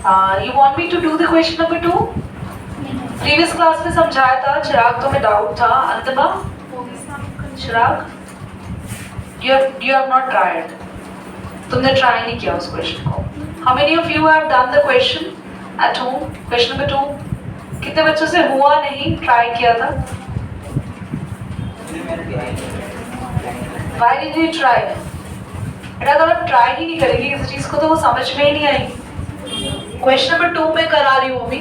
You want me to do the question number 2? Previous class में समझाया था, चिराग तुम्हें डाउट था, अंतिमा? चिराग, you have not tried. तुमने ट्राई नहीं किया उस क्वेश्चन को. How many of you have done the question at home? Question number 2. कितने बच्चों से हुआ नहीं, ट्राई किया था? Why did you try? बेटा अगर आप ट्राई ही नहीं करेंगे किसी चीज को तो वो समझ में ही नहीं आएगी. क्वेश्चन नंबर 2 में करा रही हूँ अभी.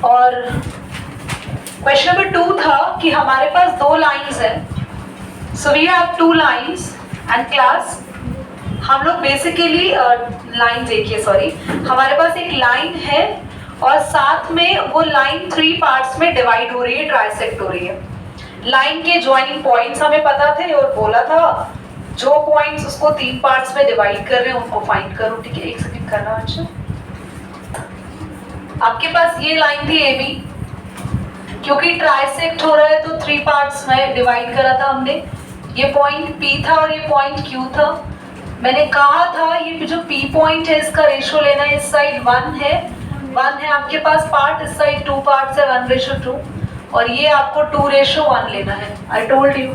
और क्वेश्चन नंबर 2 था कि हमारे पास 2 लाइंस हैं. So we have 2 lines and class. हम लोग बेसिकली लाइन देखिए, सॉरी, हमारे पास एक लाइन है और साथ में वो लाइन 3 पार्ट्स में डिवाइड हो रही है, ट्राइसेक्ट हो रही है. लाइन के ज्वाइनिंग पॉइंट्स हमें पता थे और बोला था जो पॉइंट्स उसको 3 पार्ट्स में डिवाइड कर रहे हैं उनको फाइंड करो. ठीक है, एक सेकंड करना. अच्छा, आपके पास ये लाइन थी AB, क्योंकि ट्राइसेक्ट हो रहा है तो 3 पार्ट्स में डिवाइड करा था हमने. ये पॉइंट P था और ये पॉइंट Q था. मैंने कहा था ये जो P पॉइंट है इसका रेशो लेना है. इस साइड 1 है आपके पास पार्ट, इस साइड 2 पार्ट्स है 1:2, और ये आपको 2:1 लेना है. I told you.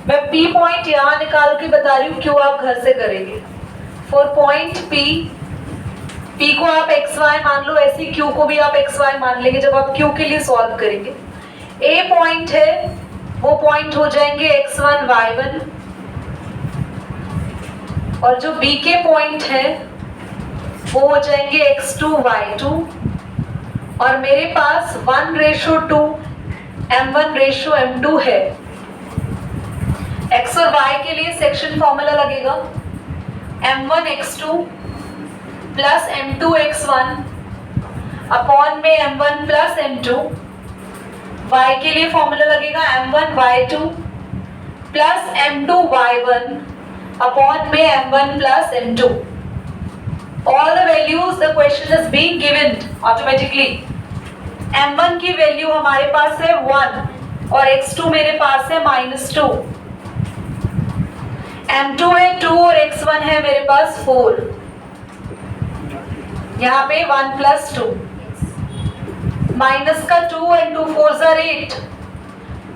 मैं P पॉइंट यहाँ निकाल के बता रही हूँ, क्यों आप घर से करेंगे. फॉर पॉइंट P को आप XY मान लो, ऐसे Q को भी आप XY मान लेंगे जब आप Q के लिए सॉल्व करेंगे. A पॉइंट है, वो पॉइंट हो जाएंगे X1 Y1, और जो B के पॉइंट है वो हो जाएंगे X2 Y2, और मेरे पास 1:2 M1:M2 है. X और Y के लिए सेक्शन फॉर्मूला लगेगा M1X2 प्लस M2X1 अपॉन में M1 प्लस M2. Y के लिए फॉर्मूला लगेगा M1Y2 प्लस M2Y1 अपॉन में M1 plus M2. All the values the question is being given automatically. M1 की वैल्यू हमारे पास है 1 और X2 मेरे पास है -2. M2 है 2 और X1 है मेरे पास 4. यहाँ पे 1 + 2 माइनस का 2 and 2 4s are 8,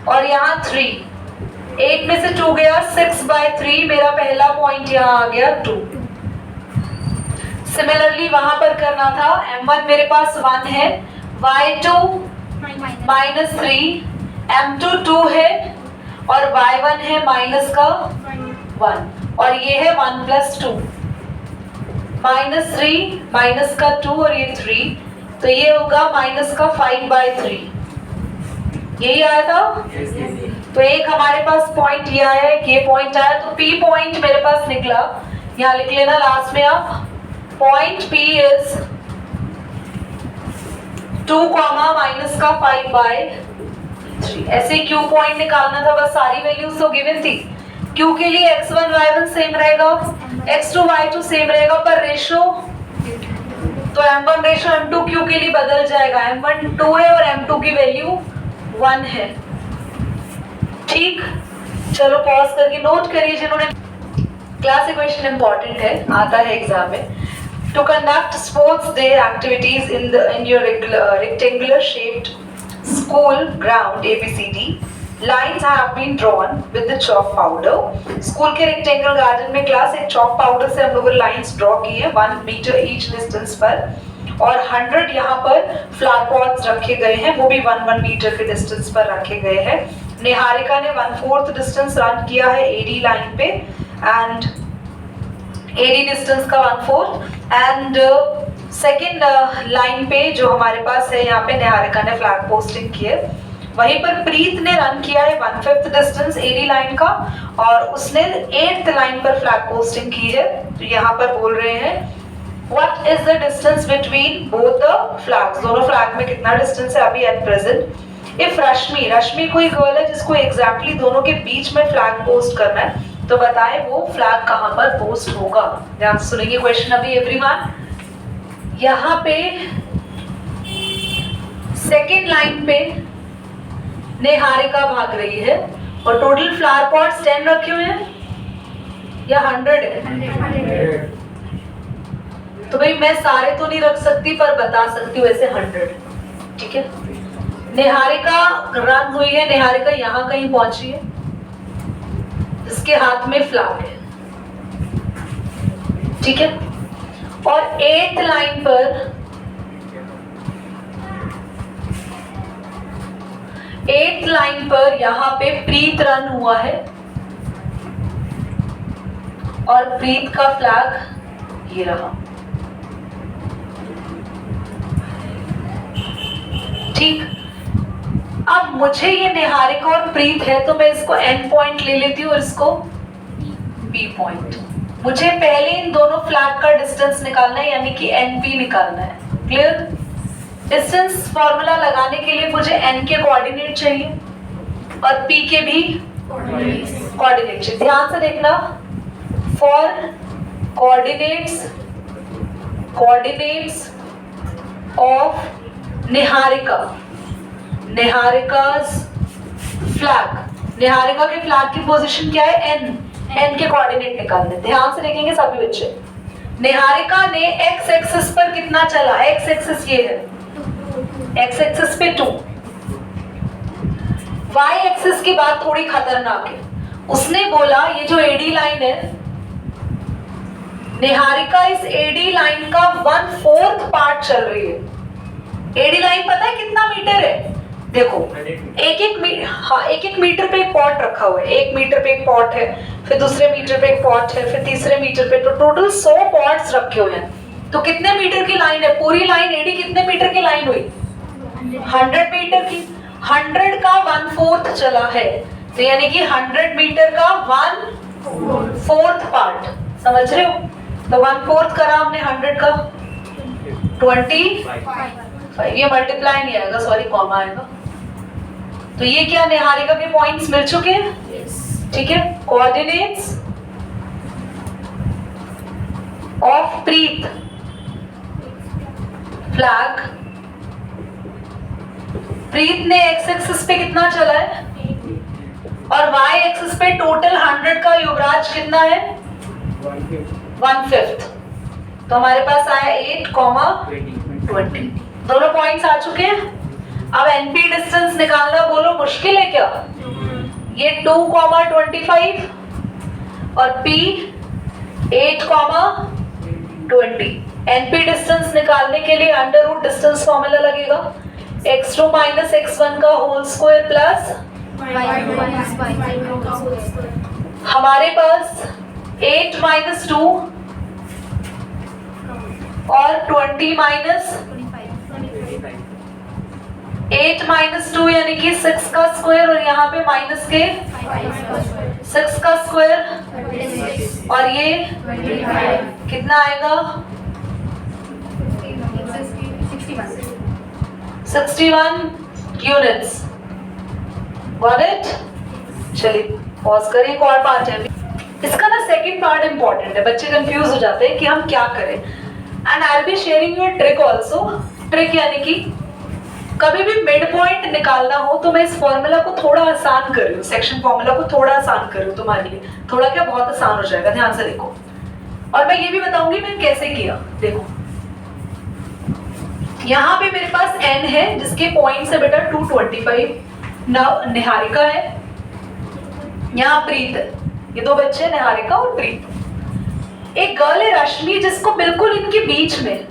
और यहाँ 3. 8 में से 2 गया, 6/3 मेरा पहला पॉइंट यहाँ आ गया 2. सिमिलरली वहां पर करना था. M1 मेरे पास 1 है, Y2 -3, M2 2 है और Y1 है माइनस का 1, और ये है 1 + 2. -3 माइनस का 2 और ये 3, तो ये होगा माइनस का 5/3. यही आया था. तो एक हमारे पास पॉइंट ये आया है, ये पॉइंट आया, तो P पॉइंट मेरे पास निकला. यहाँ लिख लेना लास्ट में आप. पॉइंट P इज 2, माइनस का 5/3. ऐसे Q पॉइंट निकालना था, बस सारी वैल्यूज तो गिवन थी. Q के लिए X1 Y1 सेम रहेगा, X2 Y2 सेम रहेगा, पर रेशो तो M1:M2 Q के लिए बदल जाएगा. M1 2 है और M2 की वैल्यू 1 है. ठीक, चलो पॉज करके नोट करिए जिन्होंने. क्लास इक्वेशन इंपॉर्टेंट है, आता है एग्जाम में. To conduct sports day activities in your rectangular shaped school ground ABCD, lines have been drawn with the chalk powder. School के rectangle garden में क्लास एक chalk powder से हम लोगों ने lines draw की है 1 मीटर each distance पर, और 100 यहाँ पर flower pots रखे गए हैं, वो भी 1 मीटर के distance पर रखे गए हैं. निहारिका ने 1/4 distance रन किया है AD लाइन पे, एंड AD डिस्टेंस का 1/4, एंड सेकेंड लाइन पे जो हमारे पास है यहाँ पे निहारिका ने फ्लैग पोस्टिंग की है. वहीं पर प्रीत ने रन किया है 1/5 डिस्टेंस AD लाइन का, और उसने 8th लाइन पर फ्लैग पोस्टिंग की है. तो यहाँ पर बोल रहे हैं what is the distance between both the flags. दोनों फ्लैग में कितना डिस्टेंस है अभी एट प्रेजेंट. इफ रश्मि कोई गर्ल है जिसको एग्जैक्टली दोनों के बीच में फ्लैग पोस्ट करना है, तो बताए वो फ्लैग कहां पर पोस्ट होगा. ध्यान से सुनेंगे क्वेश्चन अभी एवरीवन. यहाँ पे सेकेंड लाइन पे निहारिका भाग रही है, और टोटल फ्लावर पॉट्स 10 रखे हुए हैं या 100 है. तो भाई मैं सारे तो नहीं रख सकती पर बता सकती हूँ ऐसे 100, ठीक है। निहारिका रन हुई है, निहारिका यहाँ कहीं पहुंची है, इसके हाथ में फ्लैग है, ठीक है। और 8th लाइन पर यहाँ पे प्रीत रन हुआ है और प्रीत का फ्लैग ये रहा, ठीक। अब मुझे ये निहारिका और प्रीत है तो मैं इसको N पॉइंट ले लेती हूँ और इसको P पॉइंट। मुझे पहले इन दोनों फ्लैग का डिस्टेंस निकालना है, यानी कि NP निकालना है। क्लियर? डिस्टेंस फॉर्मूला लगाने के लिए मुझे N के कोऑर्डिनेट चाहिए और P के भी कोऑर्डिनेट चाहिए। ध्यान से देखना, for coordinates of Niharika's flag, Niharika के फ्लैग की पोजीशन क्या है? N के कोऑर्डिनेट निकालने। ध्यान से देखेंगे सभी बच्चे। निहारिका ने x एक्सिस पर कितना चला? x एक्सिस ये है, x एक्सिस पे 2। y एक्सिस की बात थोड़ी खतरनाक है। उसने बोला ये जो AD लाइन है, निहारिका इस AD लाइन का 1/4 पार्ट चल रही है। AD लाइन पता है कितना मीटर है? देखो, एक मीटर पे एक पॉट रखा हुआ है, 1 मीटर पे एक पॉट है, फिर दूसरे मीटर पे एक पॉट है, फिर तीसरे मीटर पे, तो टोटल 100 पॉट्स रखे हुए हैं। तो कितने मीटर की लाइन है? पूरी लाइन AD कितने मीटर की लाइन हुई? 100 मीटर की। 100 का 1/4 चला है, तो यानी कि 100 मीटर का 1/4 पार्ट, समझ रहे हो? तो 1/4 करा हमने 100 का 25, ये मल्टीप्लाई नहीं आएगा, सॉरी कॉमा आएगा। तो ये क्या निहारिका के पॉइंट्स मिल चुके हैं, ठीक है। कोऑर्डिनेट्स ऑफ प्रीत फ्लैग, प्रीत ने x एक्सिस पे कितना चला है और y एक्सिस पे टोटल 100 का युवराज कितना है? 1/5। तो हमारे पास आया 8, 20। दोनों पॉइंट्स आ चुके हैं। अब NP डिस्टेंस निकालना बोलो मुश्किल है क्या? ये 2, 25 और P 8, 20। NP डिस्टेंस निकालने के लिए अंडर रूट डिस्टेंस फॉर्मूला लगेगा, x2 - x1 का होल स्क्वायर प्लस हमारे पास 8 - 2 और 20 8 - 2 यानी कि 6 का स्क्वायर और यहाँ पे माइनस के 6 का स्क्वायर और ये कितना आएगा? 61 यूनिट्स। Got it? चलिए पॉज करें, एक और पार्ट है इसका ना, सेकंड पार्ट इंपॉर्टेंट है, बच्चे कंफ्यूज हो जाते हैं कि हम क्या करें। And I will be sharing you a trick also. Trick यानी कि कभी भी मिड पॉइंट निकालना हो तो मैं इस फॉर्मूला को थोड़ा आसान कर रही हूँ, सेक्शन फॉर्मूला को थोड़ा आसान कर रही हूँ तुम्हारे लिए, थोड़ा क्या बहुत आसान हो जाएगा। ध्यान से देखो और मैं ये भी बताऊंगी मैंने कैसे किया। देखो यहाँ पे मेरे पास n है जिसके पॉइंट से बेटा 225 निहारिका है, यहाँ प्रीत है, ये दो बच्चे निहारिका और प्रीत। एक गर्ल है रश्मि जिसको बिल्कुल इनके बीच में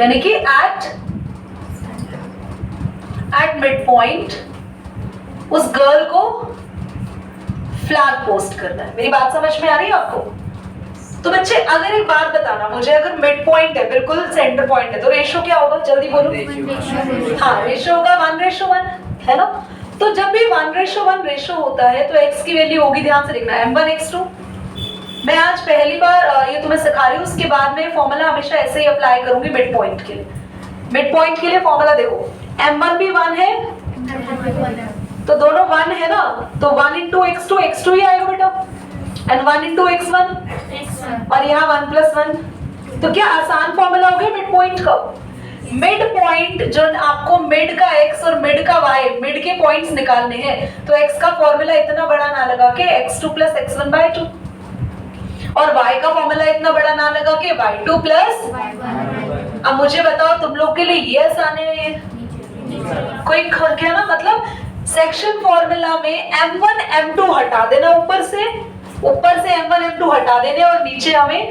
यानी कि एट मिड पॉइंट उस गर्ल को फ्लैग पोस्ट करना है। मेरी बात समझ में आ रही है आपको? तो बच्चे अगर एक बात बताना मुझे, अगर मिड पॉइंट है बिल्कुल सेंटर पॉइंट है तो रेशो क्या होगा? जल्दी बोलो। हाँ, रेशो होगा 1:1, है ना? तो जब भी 1:1 रेशो होता है तो x की वैल्यू होगी, ध्यान से देखना, m1 x2। मैं आज पहली बार ये तुम्हें सिखा रही हूँ, उसके बाद में फॉर्मूला हमेशा ऐसे ही अप्लाई करूंगी मिड पॉइंट के लिए। मिड पॉइंट के लिए फॉर्मूला देखो, m1 भी 1 है तो दोनों 1 है ना, तो 1 into x2 x2 ही आएगा बेटा, and 1 into x1 और यहाँ 1 + 1। तो क्या आसान फॉर्मूला हो गया मिड पॉइंट का? मिड पॉइंट जो आपको मिड का x और मिड का y, मिड के पॉइंट्स निकालने हैं, तो x का फॉर्मूला इतना बड़ा ना लगा के x2 + x1/2। और y का फॉर्मूला इतना बड़ा ना लगा के y2 प्लस। अब मुझे बताओ तुम लोग के लिए ये आसान है, कोई क्या ना, मतलब सेक्शन फॉर्मूला में m1 m2 हटा देना, ऊपर से m1 m2 हटा देने, और नीचे हमें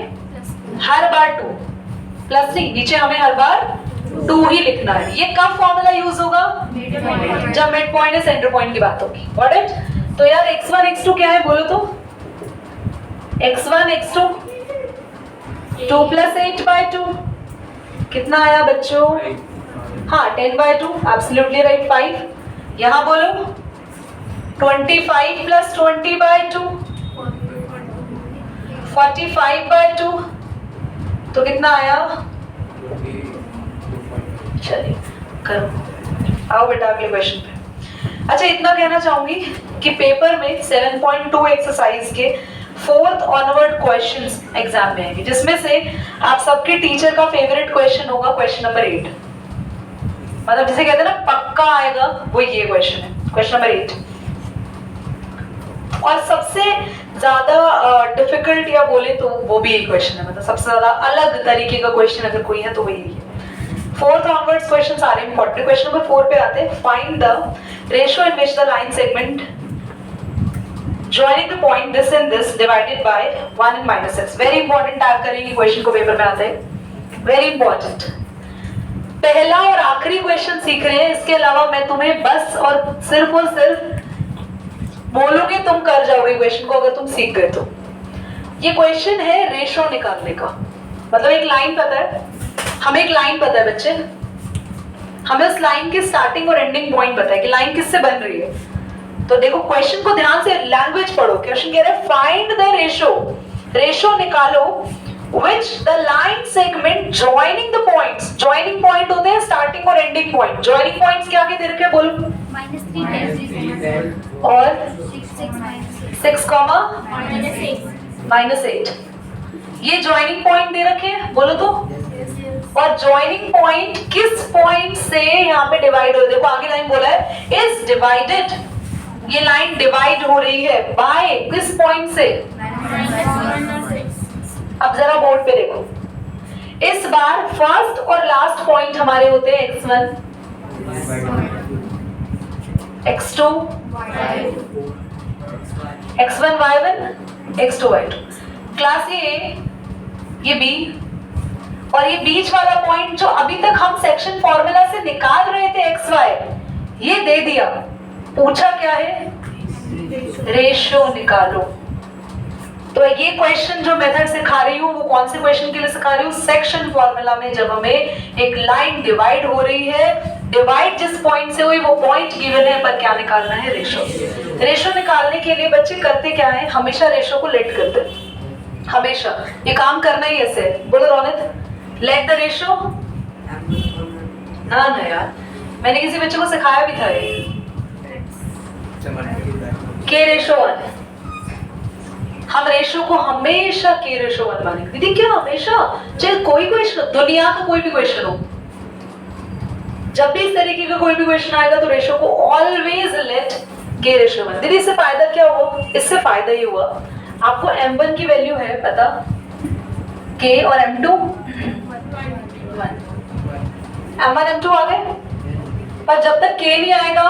हर बार 2 प्लस नहीं, नीचे हमें हर बार 2 ही लिखना है। ये कब फॉर्मूला यूज होगा? जब मिड पॉइंट या सेंटर पॉइंट की बात होगी। Got it? तो यार x1 x2 क्या है बोलो तो? x1 x2 2 प्लस 8/2 कितना आया बच्चों? हाँ 10/2, एब्सोल्युटली राइट 5। यहाँ बोलो 25 प्लस 20/2 45/2, तो कितना आया? चलिए करो, आओ बेटा अगले क्वेश्चन पे। अच्छा इतना कहना चाहूंगी कि पेपर में 7.2 एक्सरसाइज के 4th ऑनवर्ड क्वेश्चंस एग्जाम में आएंगे, जिसमें से आप सबके टीचर का फेवरेट क्वेश्चन होगा क्वेश्चन नंबर 8। मतलब जिसे कहते हैं ना पक्का आएगा, वो ये क्वेश्चन है, क्वेश्चन नंबर 8। और सबसे ज्यादा डिफिकल्ट या बोले तो वो भी एक क्वेश्चन है, मतलब सबसे ज्यादा अलग तरीके का क्वेश्चन अगर कोई है तो वो यही है। 4th onwards questions are important. Question number 4 पे आते हैं। Find the ratio in which the line segment joining the point this and this divided by 1 and minus x. Very important type करेंगे क्वेश्चन को, पेपर में आते हैं, very important. पहला और आखिरी क्वेश्चन सीख रहे हैं, इसके अलावा मैं तुम्हें बस और सिर्फ बोलोगे तुम कर जाओगे क्वेश्चन को, अगर तुम सीख गए तो। ये क्वेश्चन है रेशो निकालने का। मतलब एक लाइन पता है, हमें एक लाइन पता है बच्चे, हमें उस लाइन की स्टार्टिंग और एंडिंग पॉइंट पता है कि लाइन किससे बन रही है। तो देखो क्वेश्चन को ध्यान से, लैंग्वेज पढ़ो। क्वेश्चन कह रहा है फाइंड द रेशो निकालो which the line segment joining the points, joining point होते हैं स्टार्टिंग और एंडिंग पॉइंट। joining points क्या दे रखे बोलो? -3 और 6 -8। ये joining point दे रखे हैं बोलो तो। और joining point किस पॉइंट से यहाँ पे डिवाइड हो, देखो आगे लाइन बोला है is divided, ये लाइन डिवाइड हो रही है बाय किस पॉइंट से? अब जरा बोर्ड पे देखो, इस बार फर्स्ट और लास्ट पॉइंट हमारे होते हैं x1 x2 x1 y1 x2 y2। Class ये b, और ये बीच वाला पॉइंट जो अभी तक हम सेक्शन फॉर्मूला से निकाल रहे थे xy, ये दे दिया। पूछा क्या है? रेशियो निकालो। तो ये क्वेश्चन जो मेथड सिखा रही हूँ वो कौन से क्वेश्चन के लिए सिखा रही हूँ? सेक्शन फॉर्मूला में जब हमें एक लाइन डिवाइड हो रही है, डिवाइड जिस पॉइंट से हुई वो पॉइंट गिवन है, पर क्या निकालना है? रेशियो। रेशियो निकालने के लिए बच्चे करते क्या है? हमेशा रेशियो को लेट करते हैं, हमेशा ये काम करना ही ऐसे। बोलो रौनक, लेट द रेशियो। ना यार, मैंने किसी बच्चे को सिखाया भी था ये के रेशो 1। हम रेशो को हमेशा के रेशो 1 मानेंगे। दीदी क्या हमेशा? चाहे कोई क्वेश्चन, दुनिया का कोई भी क्वेश्चन हो, जब भी इस तरीके का कोई भी क्वेश्चन आएगा तो रेशो को ऑलवेज लेट के रेशो 1। दीदी इससे फायदा क्या हुआ? इससे फायदा ये हुआ, आपको m1 की वैल्यू है पता, k, और m2 1, m1 m2 आ गए। पर जब तक k नहीं आएगा,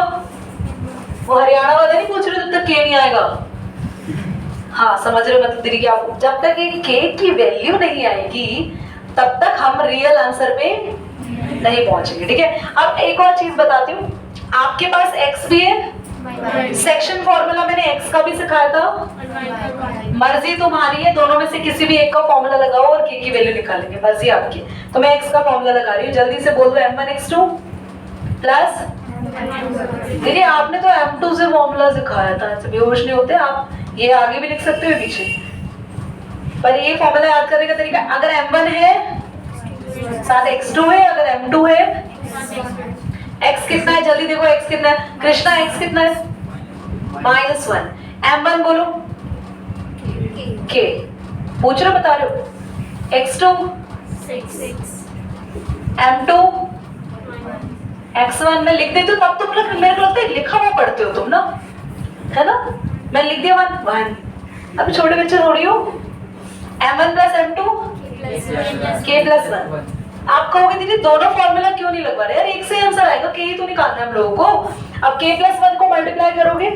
वो हरियाणा वाले नहीं पूछ रहे, जब तक k नहीं आएगा। हाँ समझ रहे हो मतलब दीदी क्या? जब तक एक k की वैल्यू नहीं आएगी तब तक हम रियल आंसर पे नहीं पहुंचेंगे। ठीक है, अब एक और चीज बताती हूँ, आपके पास x भी है, सेक्शन फॉर्मूला मैंने x का भी सिखाया था, मर्जी तुम्हारी है, दोनों में से किसी भी एक का फॉर्मूला लगाओ और k की वैल्यू निकालेंगे, मर्जी आपकी। तो मैं x का फॉर्मूला लगा रही हूँ, जल्दी से बोल दो m1 x2 प्लस। देखिए आपने तो m2 से फॉर्मूला सिखाया था, ऐसे बेहोश नहीं होते आप, ये आगे भी लिख सकते हो पीछे, पर ये फॉर्मूला याद करने का तरीका, अगर m1 है साथ x2 है, अगर m2 है, x कितना है जल्दी देखो, x कितना है कृष्णा? x कितना है? -1। m1 बोलो k, पूछ रहे हो बता रहे हो? x2 m2 x1 में लिख देती हूँ, तब तुम लोग मेरे को लगता है लिखा हुआ पढ़ते हो तुम ना, है ना? मैं लिख दिया 1 1। अब छोटे बच्चे थोड़ी हो, m1 plus m2 k plus 1। आप कहोगे दीदी दोनों फॉर्मूला क्यों नहीं लगवा रहे यार, एक से आंसर आएगा, k ही तो निकालना है हम लोगों को। अब k प्लस 1 को मल्टीप्लाई करोगे,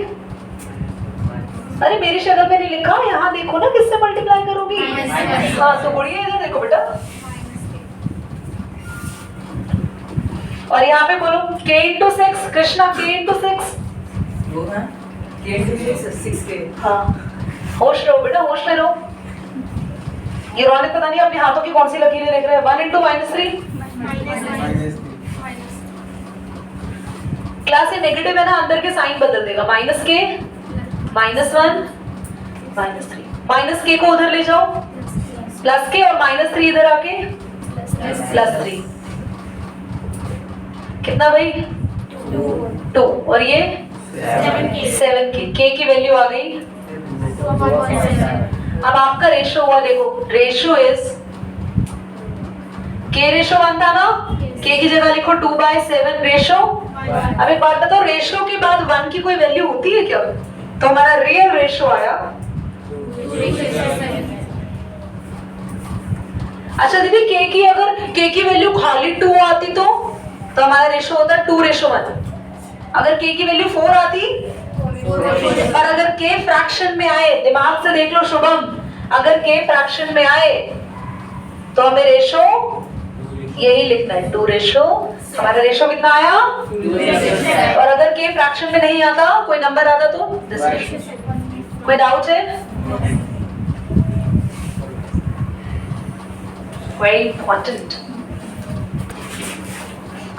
अरे मेरी शक्ल पे नहीं लिखा, यहाँ देखो ना किससे मल्टीप्लाई करोगी। हाँ तो गुड़िया इधर देखो बेटा, और यहाँ पे बोलो k into 6, Krishna k into 6 k into 6k। हाँ होश रहो बेटा, होश में रहो। ये रौनक पता नहीं अपने हाथों की कौन सी लकीरें देख रहे हैं। 1 इंटू -3 क्लास से नेगेटिव है ना, अंदर के साइन बदल देगा, माइनस के -1 -3, माइनस के को उधर ले जाओ प्लस के, और -3 इधर आके +3, कितना भाई 2, और ये 7 के की वैल्यू आ गई। अब आपका रेशो हुआ, देखो रेशो इज k रेशो 1 था ना, k की जगह लिखो 2/7 रेशो। अब एक बात बताओ, रेशो के बाद 1 की कोई वैल्यू होती है क्या? तो हमारा रियल रेशो आया। अच्छा दीदी k की वैल्यू खाली 2 आती तो हमारा रेशो होता 2:1। अगर k की वैल्यू 4 आती, और अगर k फ्रैक्शन में आए, दिमाग से देख लो शुभम, अगर k फ्रैक्शन में आए तो हमें रेशो यही लिखना है 2:, हमारा रेशो कितना आया 2:, और अगर k फ्रैक्शन में नहीं आता, कोई नंबर आता तो दिस रेशो। कोई डाउट है? Very important.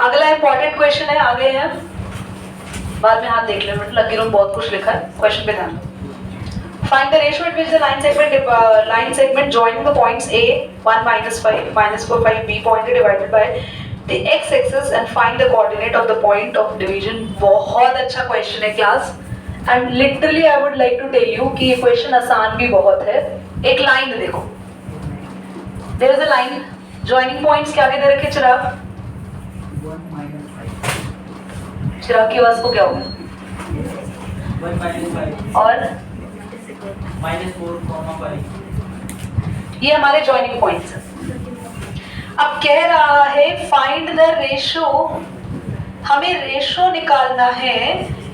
अगला इंपॉर्टेंट क्वेश्चन है, आगे है, बाद में हाथ देख ले, मतलब लकीरों में बहुत कुछ लिखा है, क्वेश्चन पे ध्यान दो। Find the ratio at which the line segment joining the points A 1 -5 -4 5 B point divided by the x-axis and find the coordinate of the point of division। बहुत अच्छा क्वेश्चन है class, and literally I would like to tell you कि ये question आसान भी बहुत है। एक लाइन देखो, there is a line, joining points के आगे दे रखे चिराग, चिराग की आवाज को क्या होगा? 1 -5 और -4, ये हमारे जॉइनिंग पॉइंट्स हैं। अब कह रहा है फाइंड द रेशो, हमें रेशो निकालना है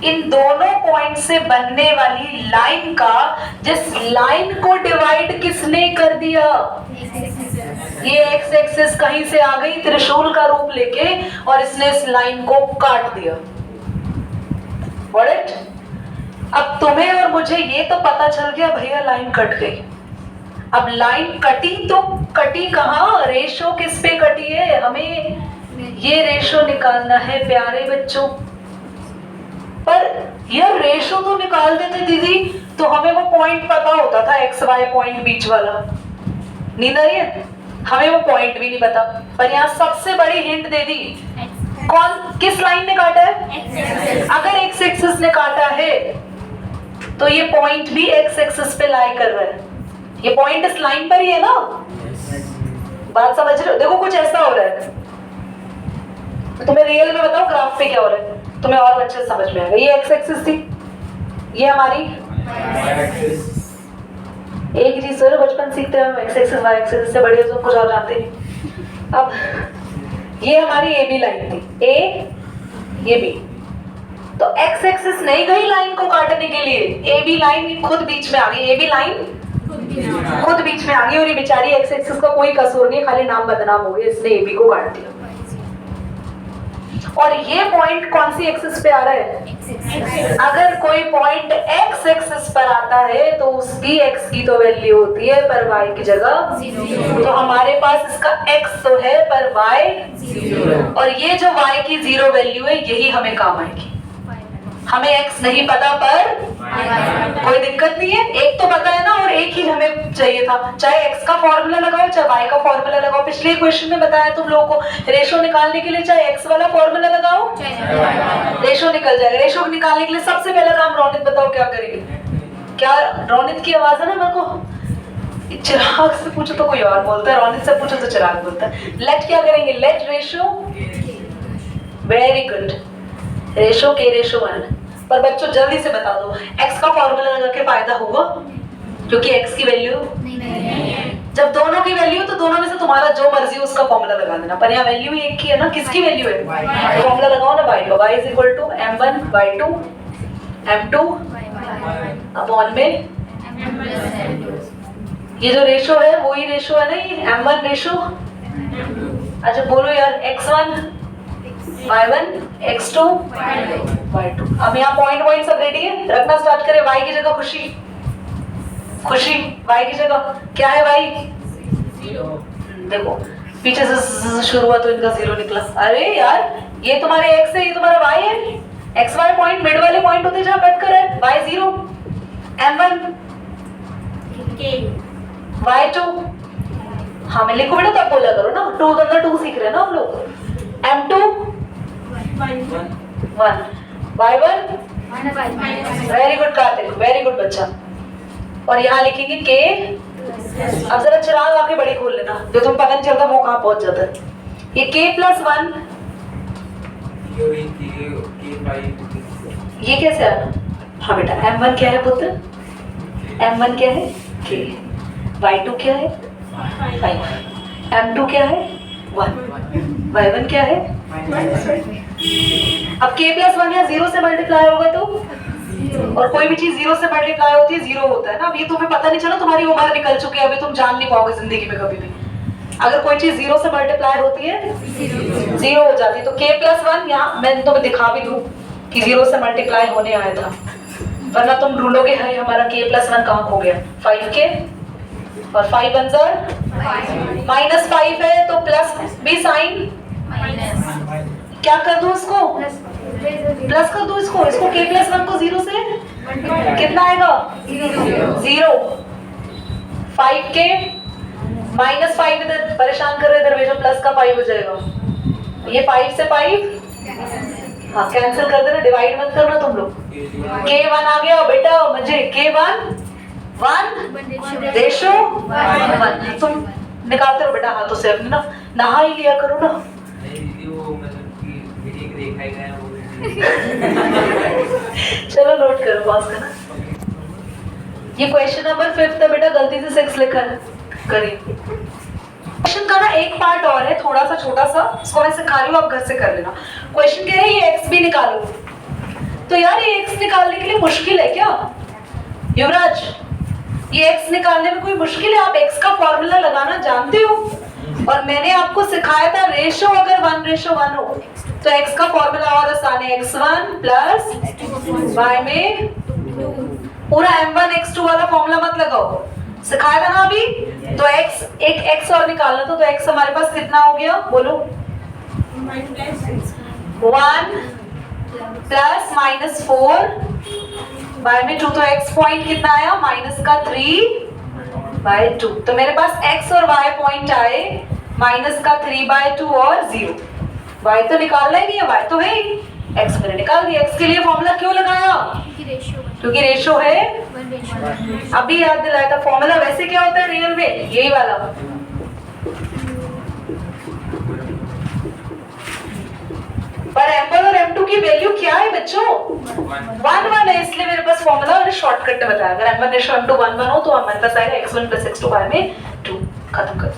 इन दोनों पॉइंट से बनने वाली लाइन का, जिस लाइन को डिवाइड किसने कर दिया? ये एक्स एक्सिस कहीं से आ गई त्रिशूल का रूप लेके, और इसने इस लाइन को काट दिया। Got it? अब तुम्हें और मुझे ये तो पता चल गया भैया लाइन कट गई। अब लाइन कटी तो कटी कहाँ? रेशो किस पे कटी है? हमें ये रेशो निकालना है प्यारे बच्चों। पर यार रेशो तो निकाल देते दीदी तो हमें वो पॉइंट पता होता था, एक्स वाई पॉइंट बीच वाला। नींद आई है? हमें वो पॉइंट भी नहीं पता, पर यहाँ सबसे बड़ी हिंट दे दी। कौन किस लाइन ने काटा है? अगर एक्स एक्सिस ने काटा है तो ये पॉइंट भी एक्स एक्सिस पे लाई कर रहा है। ये पॉइंट इस लाइन पर ही है ना? बात समझ रहे हो? देखो कुछ ऐसा हो रहा है, तुम्हें रियल में बताओ ग्राफ पे क्या हो रहा है, तुम्हें और अच्छे से समझ में आएगा। ये एक्स एक्सिस थी, ये हमारी एक ही चीज है, बचपन सीखते हैं एक्स एक्सिस वाई एक्सिस, इससे बढ़िया तो कुछ और जानते नहीं। अब ये हमारी ए बी लाइन थी, ए ये बी, तो एक्स एक्सिस नहीं गई लाइन को काटने के लिए, ए बी लाइन खुद बीच में आ गई। ए बी लाइन खुद बीच में आ गई, और ये बेचारी एक्स एक्सिस का कोई कसूर नहीं, खाली नाम बदनाम हो गया, इसने ए बी को काट दिया। और ये पॉइंट कौन सी एक्सिस पे आ रहा है? अगर कोई पॉइंट एक्स एक्सिस पर आता है तो उसकी एक्स की तो वैल्यू होती है, पर वाई की जगह तो हमारे पास इसका एक्स तो है पर वाई, और ये जो वाई की 0 वैल्यू है यही हमें काम आएगी। हमें एक्स नहीं पता पर कोई दिक्कत नहीं है, एक तो पता है ना, और एक ही हमें चाहिए था। चाहे एक्स का फॉर्मूला लगाओ चाहे वाई का फॉर्मूला लगाओ, पिछले क्वेश्चन में बताया तुम लोगों को, रेशो निकालने के लिए चाहे एक्स वाला फॉर्मूला लगाओ रेशो निकल जाएगा। रेशो निकालने के लिए सबसे पहला काम रोनित बताओ क्या करेगी? क्या रोनित की आवाज है ना मेरे को? चिराग से पूछो तो कोई और बोलता है, रोनित से पूछो तो चिराग बोलता है। लेट क्या करेंगे? Let ratio, very good, ratio के रेशो 1। पर बच्चों जल्दी से बता दो, x का फॉर्मूला लगा के फायदा होगा? क्योंकि x की वैल्यू जब दोनों की वैल्यू तो दोनों में से तुम्हारा जो मर्जी हो उसका फॉर्मूला लगा देना, पर यहाँ वैल्यू ही एक ही है ना, किसकी वैल्यू है, फॉर्मूला लगाओ ना y का, y is equal to m1 y2 m2 upon में ये जो रेशो है वही रेशो है ना, ये m1 रेशो। अच्छा बोलो यार, x1 y1 x2 y2। अब यहाँ पॉइंट सब रेडी है, रखना स्टार्ट करें। y की जगह खुशी, खुशी y की जगह क्या है y, देखो पीछे से शुरू हुआ तो इनका 0 निकला। अरे यार ये तुम्हारे x है, ये तुम्हारा y है, x y पॉइंट मिड वाले पॉइंट होते हैं जहाँ कट कर है, y 0 m1 y2, हाँ मैं लिखो बेटा तब बोला करो ना, 2 तो अंदर 2 सीख रहे हैं ना हम लोग, m2 1 y1 very good Kartik, very good बच्चा। और यहाँ लिखेंगे k, अब जरा चिराग आके बड़ी खोल लेना, जो तुम पता नहीं चलता वो कहाँ पहुंच जाता है। ये k प्लस 1 ये कैसे आया, हाँ बेटा m1 क्या है पुत्र, m1 क्या है k, y2 क्या है 5, m2 क्या है 1, y1 क्या है। अब k प्लस 1 या 0 से मल्टीप्लाई होगा तो, और कोई भी चीज 0 से मल्टीप्लाई होती है 0 होता है ना। अब ये तुम्हें पता नहीं चला, तुम्हारी उम्र निकल चुकी है, अभी तुम जान नहीं पाओगे जिंदगी में कभी भी। अगर कोई चीज 0 से मल्टीप्लाई होती है 0 हो जाती है, तो k प्लस 1 यहाँ मैं तुम्हें दिखा भी दूं कि 0 से मल्टीप्लाई होने आया था, वरना तुम ढूंढोगे है हमारा k प्लस 1 कहाँ खो गया। 5k और 5 आंसर माइनस 5 है तो प्लस भी साइन, क्या कर दूं इसको, प्लस कर दो इसको, इसको k प्लस 1 को 0 से कितना आएगा 0, 5k माइनस 5 इधर परेशान कर रहे, इधर भेजो प्लस का 5 हो जाएगा, ये 5 से 5 हाँ कैंसिल कर देना, डिवाइड मत करना तुम लोग। k1 आ गया बेटा मुझे, k1 1 रेशो 1, तुम निकालते रहो बेटा हाथों से अपने ना, नहा ही लिया करो ना। चलो नोट करो, पास करना। ये क्वेश्चन नंबर 5 है बेटा, गलती से 6 लिखा है, करिए। क्वेश्चन का ना एक पार्ट और है, थोड़ा सा छोटा सा, इसको मैं सिखा रही हूँ, आप घर से कर लेना। क्वेश्चन कह रहे हैं ये x भी निकालो, तो यार ये x निकालने के लिए मुश्किल है क्या युवराज, ये x निकालने में कोई मुश्किल है, आप x का फॉर्मूला लगाना जानते हो, और मैंने आपको सिखाया था रेशो अगर 1:1 हो तो x का फॉर्मूला और आसान है, x1 प्लस y में पूरा m1 x2 वाला फॉर्मूला मत लगाओ, सिखाया था ना अभी। तो x एक x और निकालना था, तो x हमारे पास कितना हो गया बोलो, 1 प्लस -4 y में 2, तो x पॉइंट कितना आया माइनस का 3/2, तो मेरे पास x और y पॉइंट आए माइनस का 3/2 और 0, y तो निकालना ही नहीं है, y तो है ही, x मैंने निकाल दिया। x के लिए फॉर्मूला क्यों लगाया, क्योंकि रेशो है, अभी याद दिलाया था। फॉर्मूला वैसे क्या होता है रियल में, यही वाला, पर m1 और m2 की वैल्यू क्या है बच्चों, 1 है, इसलिए मेरे पास फॉर्मूला और शॉर्टकट में बताया। अगर m1 रेशो m2 1 हो तो हमारे पास आएगा x1 + x2 y में 2, खत्म कर।